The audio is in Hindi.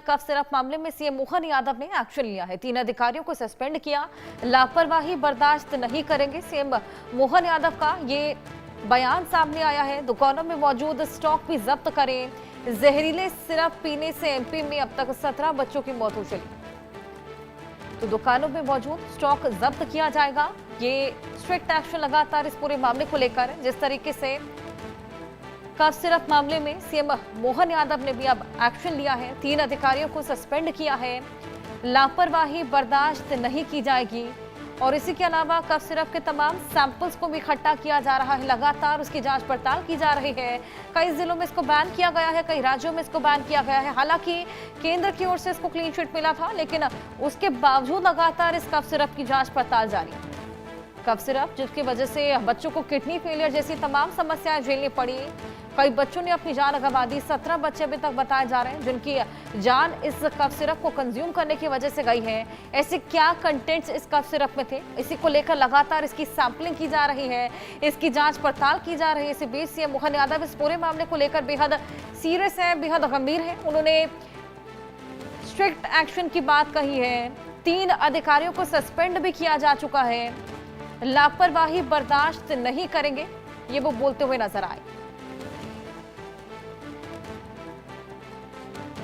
कफ सिरप मामले में सीएम मोहन यादव ने एक्शन लिया है। 3 अधिकारियों को सस्पेंड किया। लापरवाही बर्दाश्त नहीं करेंगे, सीएम मोहन यादव का ये बयान सामने आया है। दुकानों में मौजूद स्टॉक भी जब्त करें। जहरीले सिरप पीने से एमपी में अब तक 17 बच्चों की मौत हो चुकी। तो दुकानों में मौजूद स्टॉक जब्त किया जाएगा। ये स्ट्रिक्ट एक्शन लगातार इस पूरे मामले को लेकर है। जिस तरीके से कफ सिरप मामले में सीएम मोहन यादव ने भी अब एक्शन लिया है। 3 अधिकारियों को सस्पेंड किया है। लापरवाही बर्दाश्त नहीं की जाएगी। और इसी के अलावा कफ सिरप के तमाम सैंपल्स को भी इकट्ठा किया जा रहा है। लगातार उसकी जांच पड़ताल की जा रही है। कई जिलों में इसको बैन किया गया है, कई राज्यों में इसको बैन किया गया है। हालांकि केंद्र की ओर से इसको क्लीन चिट मिला था, लेकिन उसके बावजूद लगातार इस कफ सिरप की जांच पड़ताल जारी है। कफ सिरप जिसकी वजह से बच्चों को किडनी फेलियर जैसी तमाम समस्याएं झेलनी पड़ी। कई बच्चों ने अपनी जान गंवा दी। 17 बच्चे अभी तक बताए जा रहे हैं जिनकी जान इस कफ सिरप को कंज्यूम करने की वजह से गई है। ऐसे क्या कंटेंट्स इस कफ सिरप में थे, इसी को लेकर लगातार इसकी सैंपलिंग की जा रही है, इसकी जांच पड़ताल की जा रही है। इसी बीच सीएम मोहन यादव इस पूरे मामले को लेकर बेहद सीरियस है, बेहद गंभीर है। उन्होंने स्ट्रिक्ट एक्शन की बात कही है। 3 अधिकारियों को सस्पेंड भी किया जा चुका है। लापरवाही बर्दाश्त नहीं करेंगे, ये वो बोलते हुए नजर आए।